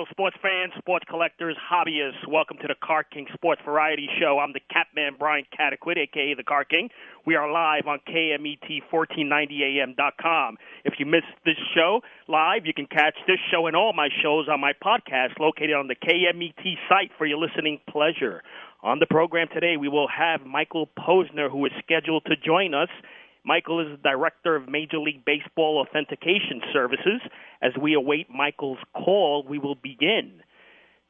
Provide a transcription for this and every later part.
Hello, sports fans, sports collectors, hobbyists. Welcome to the Car King Sports Variety Show. I'm the Catman Brian Cataquet, a.k.a. the Car King. We are live on KMET1490am.com. If you missed this show live, you can catch this show and all my shows on my podcast located on the KMET site for your listening pleasure. On the program today, we will have Michael Posner, who is scheduled to join us. Michael is the director of Major League Baseball Authentication Services. As we await Michael's call, we will begin.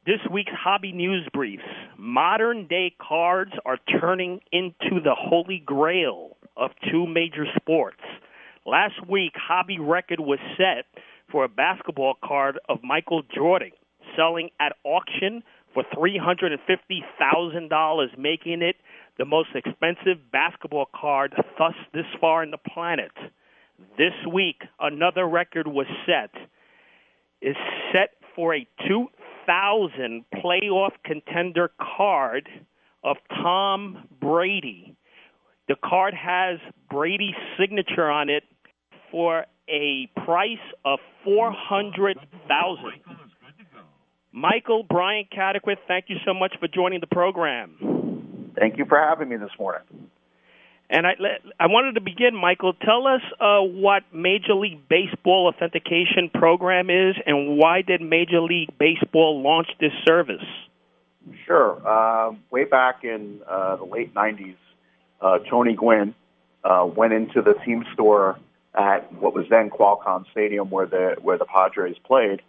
This week's hobby news briefs. Modern-day cards are turning into the holy grail of two major sports. Last week, hobby record was set for a basketball card of Michael Jordan, selling at auction for $350,000, making it the most expensive basketball card thus this far in the planet. This week, another record was set. Is set for a 2000 playoff contender card of Tom Brady. The card has Brady's signature on it for a price of $400,000. Michael, Brian Cataquet, thank you so much for joining the program. Thank you for having me this morning. And I wanted to begin, Michael. Tell us what Major League Baseball Authentication program is and why did Major League Baseball launch this service? Sure. Way back in the late 90s, Tony Gwynn went into the team store at what was then Qualcomm Stadium where the Padres played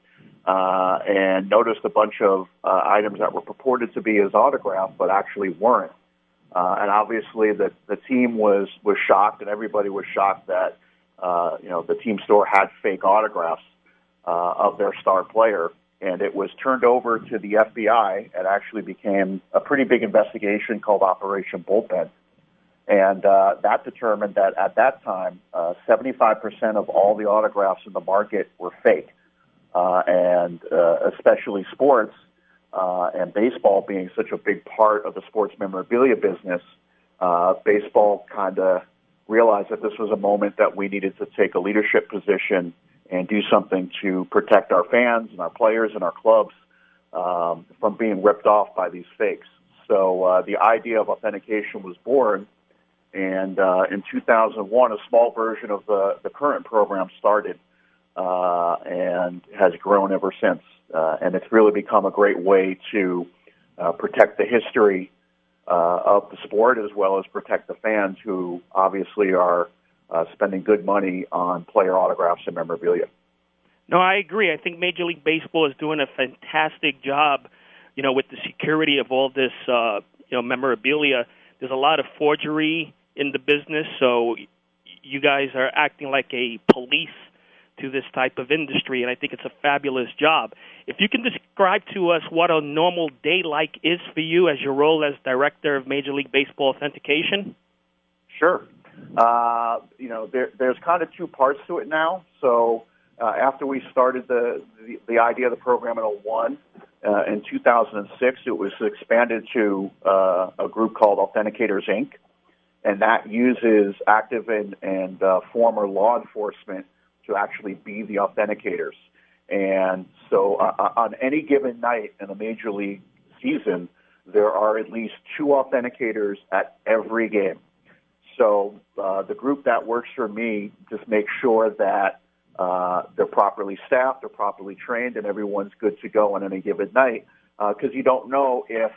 and noticed a bunch of items that were purported to be his autograph but actually weren't. And obviously the team was shocked, and everybody was shocked that the team store had fake autographs of their star player, and it was turned over to the FBI. It actually became a pretty big investigation called Operation Bullpen, and that determined that at that time 75% of all the autographs in the market were fake, and especially sports. And baseball being such a big part of the sports memorabilia business, baseball kind of realized that this was a moment that we needed to take a leadership position and do something to protect our fans and our players and our clubs from being ripped off by these fakes. So the idea of authentication was born, and in 2001, a small version of the current program started and has grown ever since. And it's really become a great way to protect the history of the sport as well as protect the fans who obviously are spending good money on player autographs and memorabilia. No, I agree. I think Major League Baseball is doing a fantastic job, with the security of all this, memorabilia. There's a lot of forgery in the business, so you guys are acting like a police to this type of industry, and I think it's a fabulous job. If you can describe to us what a normal day like is for you as your role as director of Major League Baseball Authentication? Sure. There's kind of two parts to it now. So after we started the idea of the program in 2001, in 2006, it was expanded to a group called Authenticators Inc., and that uses active and former law enforcement to actually be the authenticators. And so on any given night in a major league season, there are at least two authenticators at every game. So the group that works for me just makes sure that they're properly staffed, they're properly trained, and everyone's good to go on any given night, because you don't know if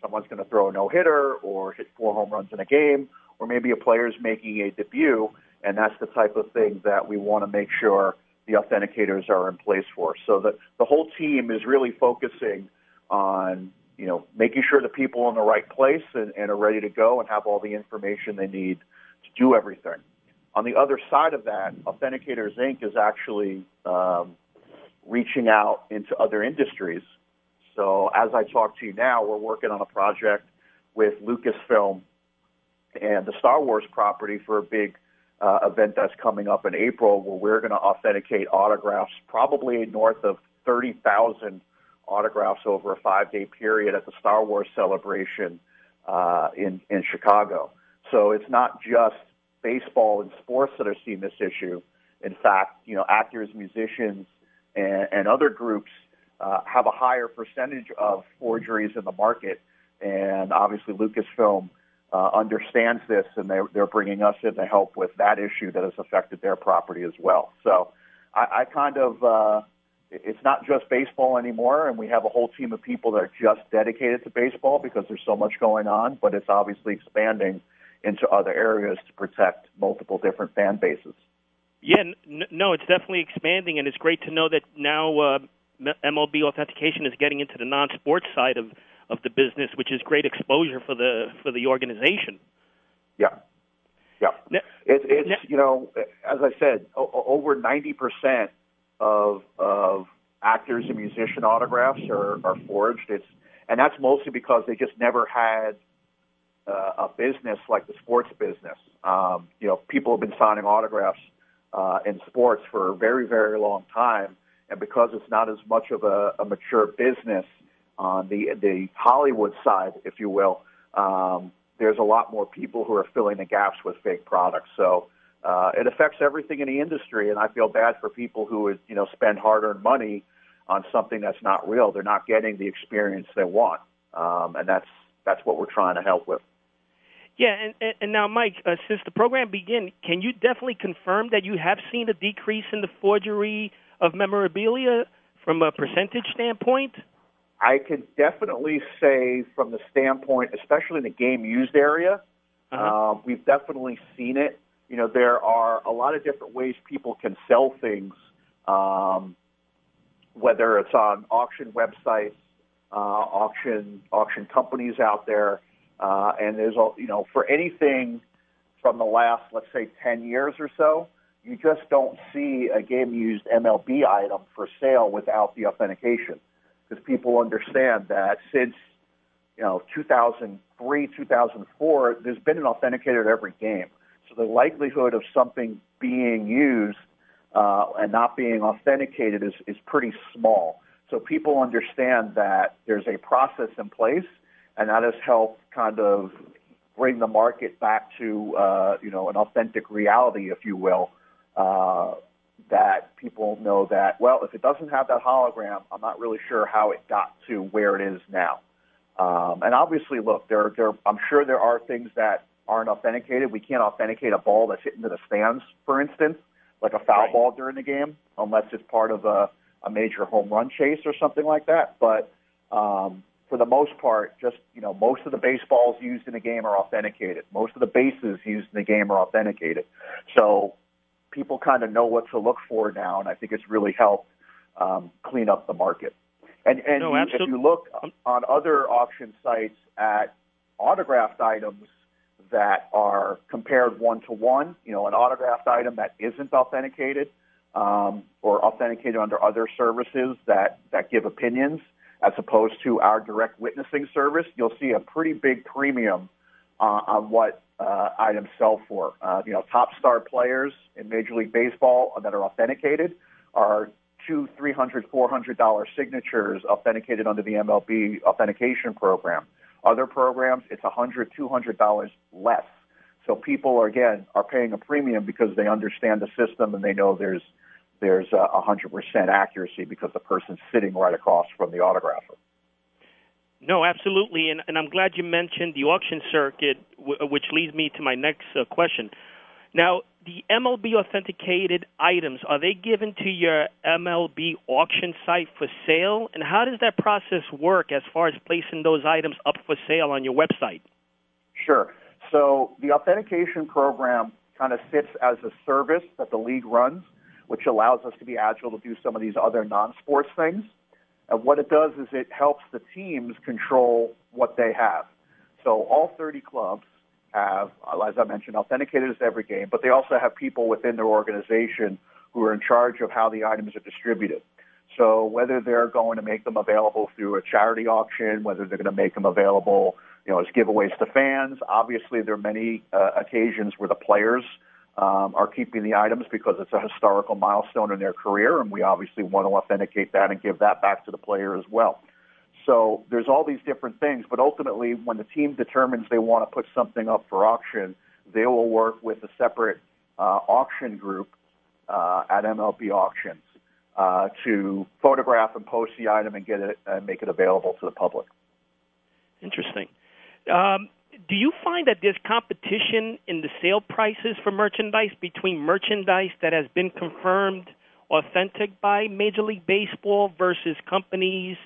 someone's going to throw a no-hitter or hit 4 home runs in a game, or maybe a player's making a debut. And that's the type of thing that we want to make sure the authenticators are in place for. So the whole team is really focusing on, making sure the people are in the right place and are ready to go and have all the information they need to do everything. On the other side of that, Authenticators Inc. is actually reaching out into other industries. So as I talk to you now, we're working on a project with Lucasfilms and the Star Wars property for a big event that's coming up in April, where we're going to authenticate autographs, probably north of 30,000 autographs over a 5-day period at the Star Wars celebration in Chicago. So it's not just baseball and sports that are seeing this issue. In fact, actors, musicians, and other groups have a higher percentage of forgeries in the market. And obviously Lucasfilm understands this, and they're bringing us in to help with that issue that has affected their property as well. So I kind of, it's not just baseball anymore, and we have a whole team of people that are just dedicated to baseball because there's so much going on, but it's obviously expanding into other areas to protect multiple different fan bases. Yeah, no, it's definitely expanding, and it's great to know that now MLB Authentication is getting into the non-sports side of the business, which is great exposure for the organization. Yeah. It's you know, as I said, over 90% of actors and musician autographs are forged. And that's mostly because they just never had a business like the sports business. You know, people have been signing autographs in sports for a very, very long time, and because it's not as much of a mature business on the Hollywood side, if you will, there's a lot more people who are filling the gaps with fake products. So it affects everything in the industry, and I feel bad for people who would, you know, spend hard-earned money on something that's not real. They're not getting the experience they want, and that's what we're trying to help with. Yeah, and now, Mike, since the program began, can you definitely confirm that you have seen a decrease in the forgery of memorabilia from a percentage standpoint? I can definitely say from the standpoint, especially in the game used area, we've definitely seen it. You know, there are a lot of different ways people can sell things, whether it's on auction websites, auction companies out there, and there's, you know, for anything from the last, let's say, 10 years or so, you just don't see a game-used MLB item for sale without the authentication, because people understand that since, you know, 2003, 2004, there's been an authenticator at every game. So the likelihood of something being used and not being authenticated is pretty small. So people understand that there's a process in place, and that has helped kind of bring the market back to, you know, an authentic reality, if you will, that people know that, well, if it doesn't have that hologram, I'm not really sure how it got to where it is now. And obviously, look, I'm sure there are things that aren't authenticated. We can't authenticate a ball that's hit into the stands, for instance, like a foul ball during the game, unless it's part of a major home run chase or something like that. But for the most part, just, you know, most of the baseballs used in the game are authenticated. Most of the bases used in the game are authenticated. So people kind of know what to look for now, and I think it's really helped clean up the market. And no, if you look on other auction sites at autographed items that are compared one-to-one, you know, an autographed item that isn't authenticated or authenticated under other services that give opinions as opposed to our direct witnessing service, you'll see a pretty big premium on what items sell for. You know, top star players in Major League Baseball that are authenticated are $200, $300, $400 signatures authenticated under the MLB authentication program. Other programs, it's $100, $200 less. So people are paying a premium because they understand the system and they know there's 100% accuracy because the person's sitting right across from the autographer. No, absolutely, and I'm glad you mentioned the auction circuit, which leads me to my next question. Now, the MLB authenticated items, are they given to your MLB auction site for sale? And how does that process work as far as placing those items up for sale on your website? Sure. So the authentication program kind of sits as a service that the league runs, which allows us to be agile to do some of these other non-sports things. And what it does is it helps the teams control what they have. So all 30 clubs have, as I mentioned, authenticators every game, but they also have people within their organization who are in charge of how the items are distributed. So whether they're going to make them available through a charity auction, whether they're going to make them available, you know, as giveaways to fans. Obviously, there are many occasions where the players are keeping the items because it's a historical milestone in their career, and we obviously want to authenticate that and give that back to the player as well. So there's all these different things, but ultimately when the team determines they want to put something up for auction, they will work with a separate auction group at MLB Auctions. to photograph and post the item and get it and make it available to the public. Interesting. Do you find that there's competition in the sale prices for merchandise between merchandise that has been confirmed authentic by Major League Baseball versus companies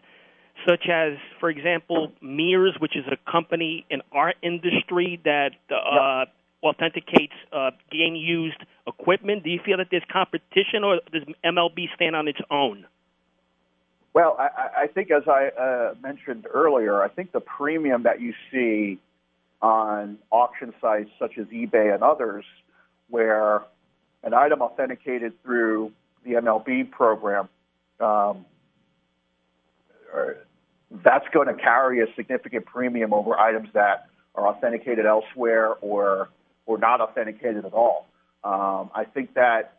such as, for example, Mears, which is a company in our industry that authenticates game-used equipment? Do you feel that there's competition, or does MLB stand on its own? Well, I think, as I mentioned earlier, I think the premium that you see on auction sites such as eBay and others, where an item authenticated through the MLB program, that's going to carry a significant premium over items that are authenticated elsewhere or not authenticated at all. I think that,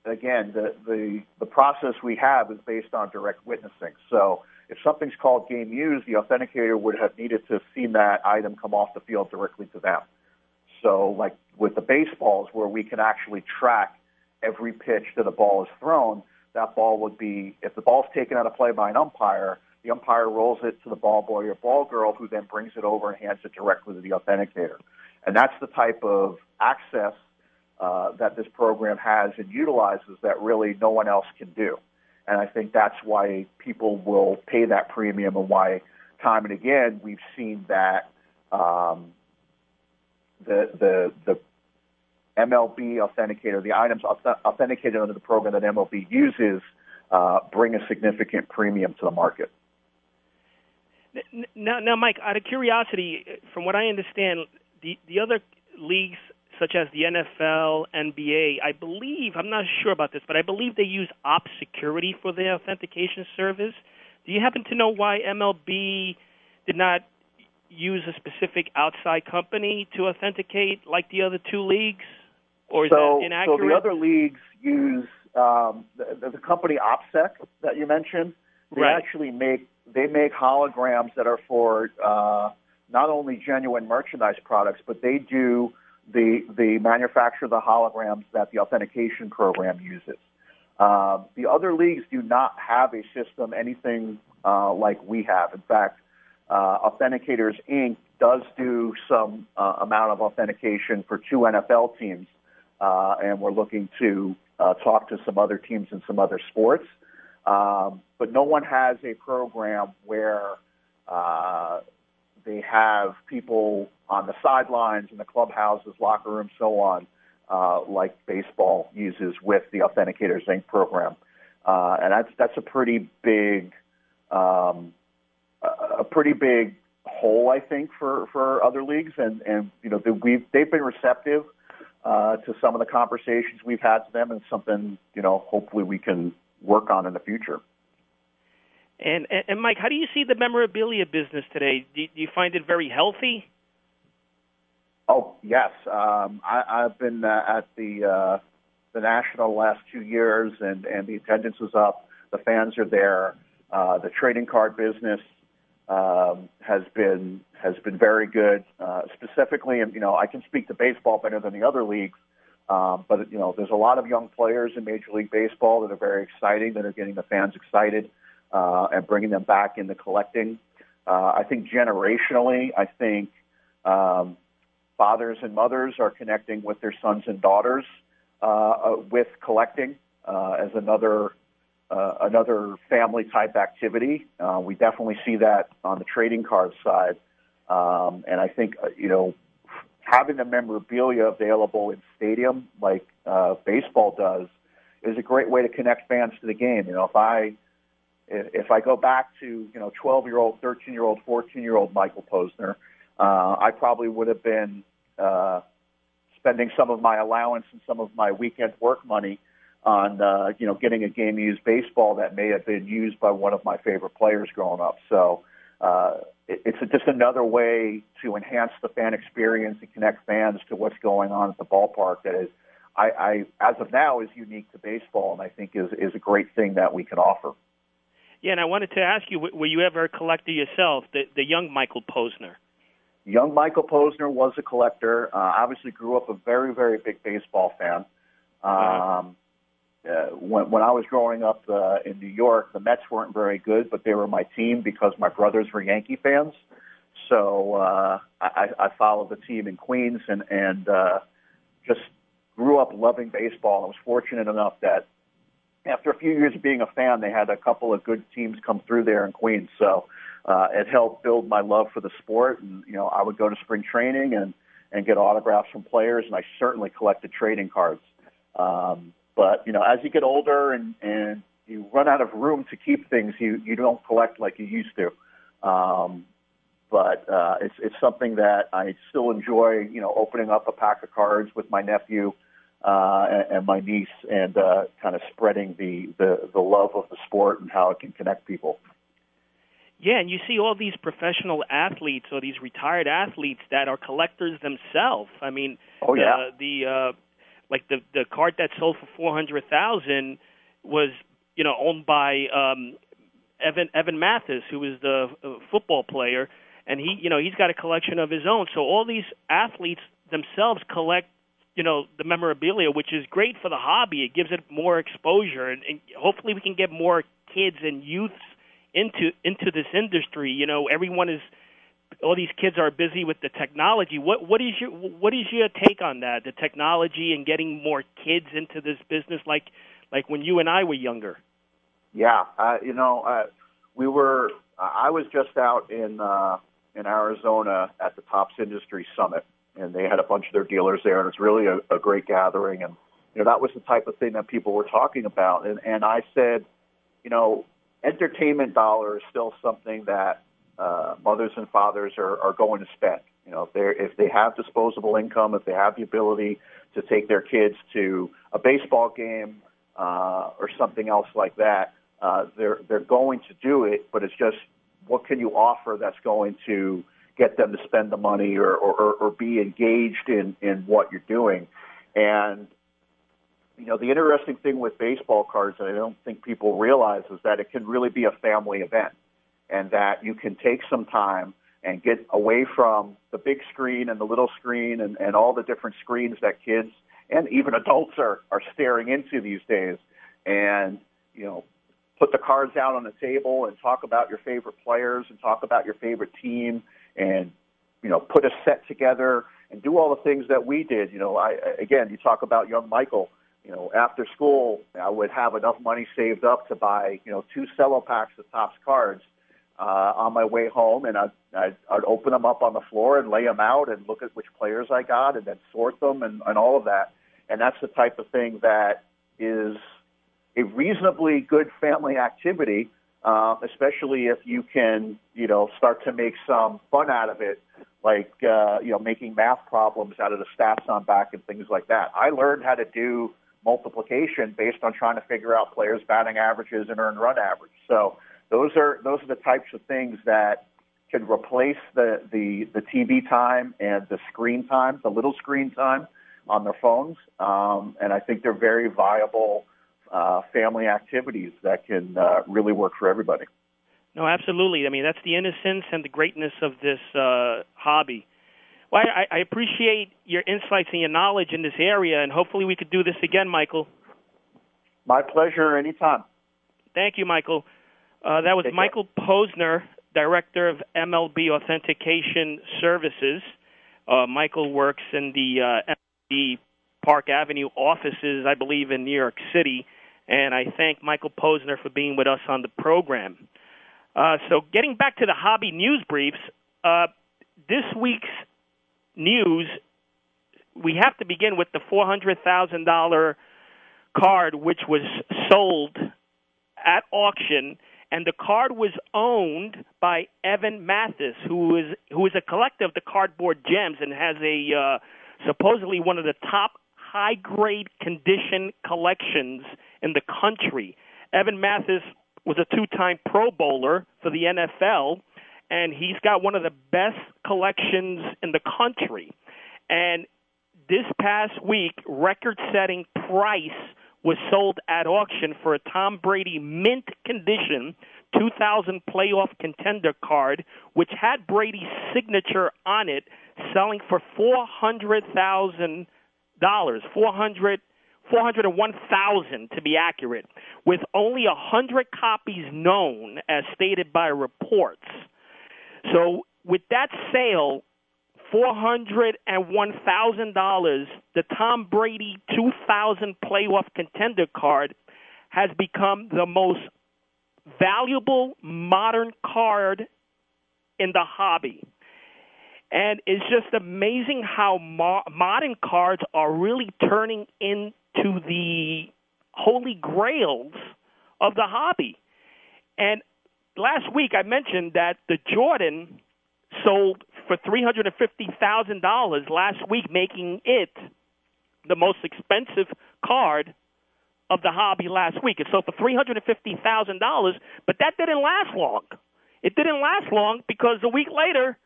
again, the process we have is based on direct witnessing. So if something's called game used, the authenticator would have needed to have seen that item come off the field directly to them. So like with the baseballs, where we can actually track every pitch that a ball is thrown, that ball would be, if the ball's taken out of play by an umpire, the umpire rolls it to the ball boy or ball girl, who then brings it over and hands it directly to the authenticator. And that's the type of access that this program has and utilizes that really no one else can do. And I think that's why people will pay that premium, and why time and again we've seen that the MLB authenticator, the items authenticated under the program that MLB uses, bring a significant premium to the market. Now, Mike, out of curiosity, from what I understand, the other leagues such as the NFL, NBA, I believe, I'm not sure about this, but I believe they use Op Security for their authentication service. Do you happen to know why MLB did not use a specific outside company to authenticate like the other two leagues? Or is that inaccurate? So the other leagues use the company OpSec that you mentioned. They actually make holograms that are for not only genuine merchandise products, but they do the manufacture of the holograms that the authentication program uses. The other leagues do not have a system, anything like we have. In fact, Authenticators Inc. does do some amount of authentication for 2 NFL teams, and we're looking to talk to some other teams in some other sports. But no one has a program where they have people on the sidelines, in the clubhouses, locker rooms, so on, like baseball uses with the Authenticators Inc. program. And that's a pretty big hole, I think, for other leagues. And you know, they've been receptive to some of the conversations we've had to them, and something, you know, hopefully we can work on in the future. And Mike, how do you see the memorabilia business today? Do you find it very healthy? Oh, yes. I've been at the National the last 2 years, and the attendance is up. The fans are there. The trading card business has been very good. Specifically, and you know, I can speak to baseball better than the other leagues, but you know, there's a lot of young players in Major League Baseball that are very exciting, that are getting the fans excited and bringing them back into collecting. I think generationally, fathers and mothers are connecting with their sons and daughters with collecting as another family type activity. We definitely see that on the trading card side, and I think you know, having the memorabilia available in stadium like baseball does is a great way to connect fans to the game. You know, if I go back to, you know, 12-year-old, 13-year-old, 14-year-old Michael Posner, I probably would have been spending some of my allowance and some of my weekend work money on, you know, getting a game-used baseball that may have been used by one of my favorite players growing up. So it's just another way to enhance the fan experience and connect fans to what's going on at the ballpark that is, as of now, is unique to baseball, and I think is a great thing that we can offer. Yeah, and I wanted to ask you, were you ever a collector yourself, the young Michael Posner? Young Michael Posner was a collector. Obviously grew up a very, very big baseball fan. when I was growing up in New York, the Mets weren't very good, but they were my team because my brothers were Yankee fans. So I followed the team in Queens and just grew up loving baseball. I was fortunate enough that after a few years of being a fan, they had a couple of good teams come through there in Queens. So it helped build my love for the sport. And, I would go to spring training and get autographs from players, and I certainly collected trading cards. But, as you get older and you run out of room to keep things, you don't collect like you used to. But it's something that I still enjoy, opening up a pack of cards with my nephew and my niece and kind of spreading the love of the sport and how it can connect people. Yeah, and you see all these professional athletes or these retired athletes that are collectors themselves. I mean, the card that sold for $400,000 was, owned by Evan Mathis, who was the football player, and he's got a collection of his own. So all these athletes themselves collect, the memorabilia, which is great for the hobby. It gives it more exposure, and hopefully we can get more kids and youths into this industry. All these kids are busy with the technology. What is your take on that? The technology and getting more kids into this business, like when you and I were younger. Yeah, I was just out in Arizona at the Tops Industry Summit, and they had a bunch of their dealers there, and it's really a great gathering. And that was the type of thing that people were talking about. And I said, entertainment dollar is still something that mothers and fathers are going to spend. If they have disposable income, if they have the ability to take their kids to a baseball game or something else like that, they're going to do it. But it's just, what can you offer that's going to get them to spend the money or be engaged in what you're doing? And the interesting thing with baseball cards that I don't think people realize is that it can really be a family event, and that you can take some time and get away from the big screen and the little screen and all the different screens that kids and even adults are staring into these days, and, put the cards out on the table and talk about your favorite players and talk about your favorite team and, put a set together and do all the things that we did. You talk about young Michael. After school, I would have enough money saved up to buy, 2 cello packs of Topps cards on my way home, and I'd open them up on the floor and lay them out and look at which players I got and then sort them and all of that. And that's the type of thing that is a reasonably good family activity, especially if you can, start to make some fun out of it, like, making math problems out of the stats on back and things like that. I learned how to do multiplication based on trying to figure out players' batting averages and earned run average. So those are the types of things that can replace the TV time and the screen time, the little screen time on their phones. And I think they're very viable family activities that can really work for everybody. No, absolutely. I mean, that's the innocence and the greatness of this hobby. Well, I appreciate your insights and your knowledge in this area, and hopefully we could do this again, Michael. My pleasure, anytime. Thank you, Michael. That was Michael Posner, Director of MLB Authentication Services. Michael works in the MLB Park Avenue offices, I believe, in New York City, and I thank Michael Posner for being with us on the program. So getting back to the hobby news briefs, this week's news, we have to begin with the $400,000 card, which was sold at auction, and the card was owned by Evan Mathis, who is a collector of the cardboard gems and has a supposedly one of the top high-grade condition collections in the country. Evan Mathis was a 2-time Pro Bowler for the NFL, and he's got one of the best collections in the country. And this past week, record-setting price was sold at auction for a Tom Brady mint condition 2000 playoff contender card, which had Brady's signature on it, selling for $400,000. 401,000 to be accurate, with only 100 copies known as stated by reports. So with that sale, $401,000, the Tom Brady 2000 playoff contender card has become the most valuable modern card in the hobby. And it's just amazing how modern cards are really turning into the holy grails of the hobby. And last week I mentioned that the Jordan sold for $350,000 last week, making it the most expensive card of the hobby last week. It sold for $350,000, but that didn't last long. It didn't last long because a week later,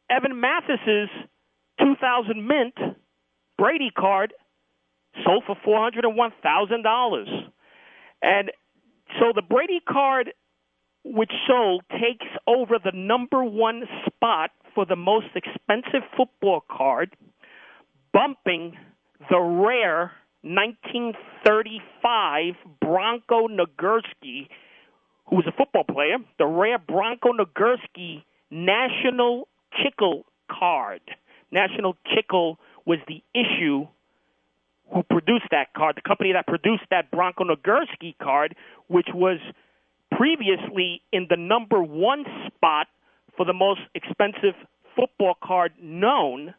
Evan Mathis's 2000 mint Brady card sold for $401,000. And so the Brady card, which sold, takes over the number one spot for the most expensive football card, bumping the rare 1935 Bronco Nagurski, who was a football player, the rare Bronco Nagurski National Chickle card. National Chickle was the issue who produced that card, the company that produced that Bronco Nagurski card, which was previously in the number one spot for the most expensive football card known.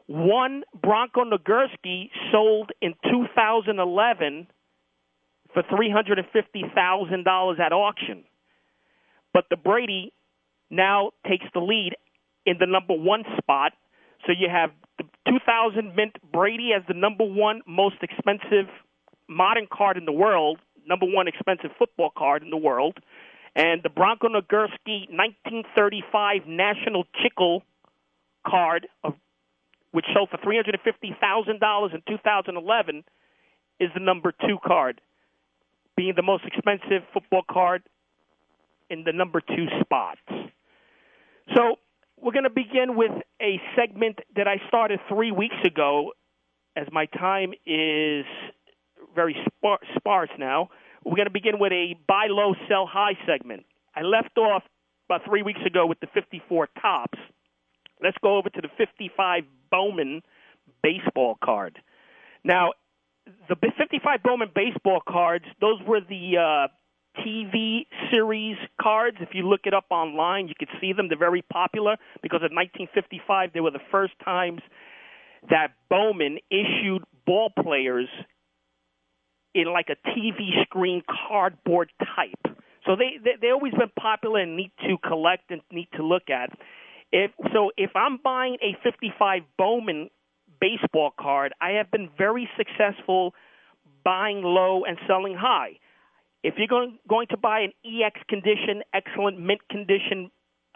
One Bronco Nagurski sold in 2011 for $350,000 at auction. But the Brady now takes the lead in the number one spot. So you have the 2000 mint Brady as the number one most expensive modern card in the world, number one expensive football card in the world, and the Bronco Nagurski 1935 National Chickle card, which sold for $350,000 in 2011, is the number two card, being the most expensive football card in the number two spot. So we're going to begin with a segment that I started 3 weeks ago, as my time is very sparse now. We're going to begin with a buy low, sell high segment. I left off about 3 weeks ago with the 54 tops. Let's go over to the 55 Bowman baseball card. Now, the 55 Bowman baseball cards, those were the TV series cards. If you look it up online, you could see them. They're very popular because in 1955, they were the first times that Bowman issued ball players in like a TV screen cardboard type. So they always been popular and neat to collect and neat to look at. If I'm buying a 55 Bowman baseball card, I have been very successful buying low and selling high. If you're going to buy an EX condition, excellent mint condition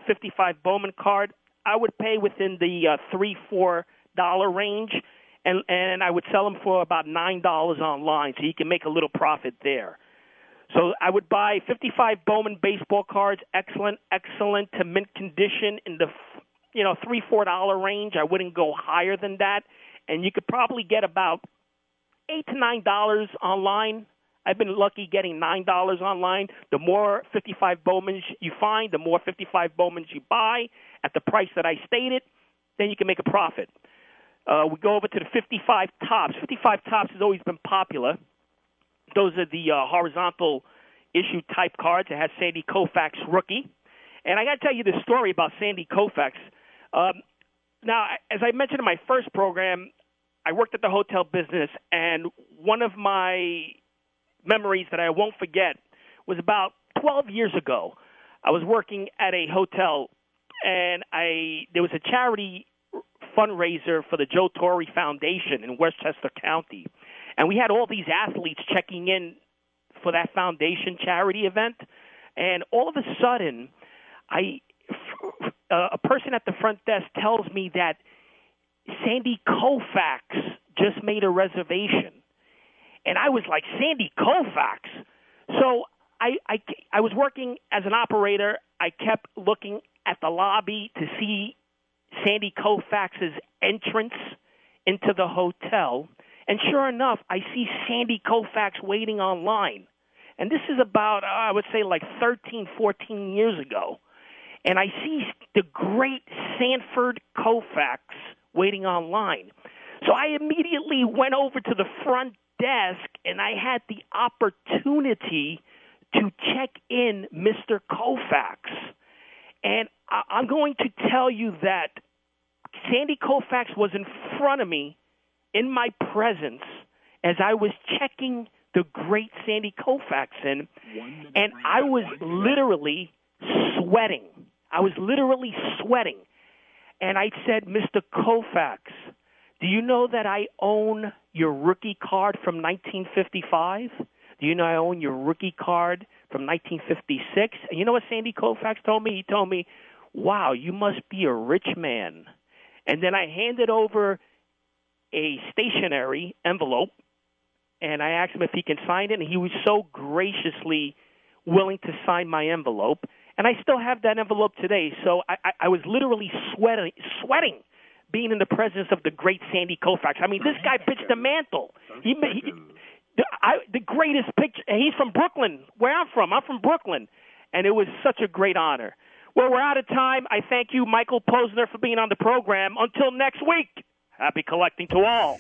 55 Bowman card, I would pay within the $3-4 range, and I would sell them for about $9 online, so you can make a little profit there. So I would buy 55 Bowman baseball cards, excellent to mint condition in the $3-4 range. I wouldn't go higher than that, and you could probably get about $8 to $9 online. I've been lucky getting $9 online. The more 55 Bowmans you find, the more 55 Bowmans you buy at the price that I stated, then you can make a profit. We go over to the 55 tops. 55 tops has always been popular. Those are the horizontal issue type cards. It has Sandy Koufax rookie. And I got to tell you this story about Sandy Koufax. Now, as I mentioned in my first program, I worked at the hotel business, and one of my memories that I won't forget was about 12 years ago. I was working at a hotel, and there was a charity fundraiser for the Joe Torre Foundation in Westchester County. And we had all these athletes checking in for that foundation charity event. And all of a sudden, a person at the front desk tells me that Sandy Koufax just made a reservation. And I was like, Sandy Koufax? So I was working as an operator. I kept looking at the lobby to see Sandy Koufax's entrance into the hotel. And sure enough, I see Sandy Koufax waiting online. And this is about, I would say, like 13, 14 years ago. And I see the great Sanford Koufax waiting online. So I immediately went over to the front desk, and I had the opportunity to check in Mr. Koufax. And I'm going to tell you that Sandy Koufax was in front of me in my presence as I was checking the great Sandy Koufax in, and I was literally sweating. And I said, Mr. Koufax, do you know that I own your rookie card from 1955? Do you know I own your rookie card from 1956? And you know what Sandy Koufax told me? He told me, wow, you must be a rich man. And then I handed over a stationery envelope, and I asked him if he can sign it, and he was so graciously willing to sign my envelope. And I still have that envelope today. So I was literally sweating being in the presence of the great Sandy Koufax. I mean, this guy pitched the mantle. The greatest pitcher. He's from Brooklyn, where I'm from. I'm from Brooklyn. And it was such a great honor. Well, we're out of time. I thank you, Michael Posner, for being on the program. Until next week, happy collecting to all.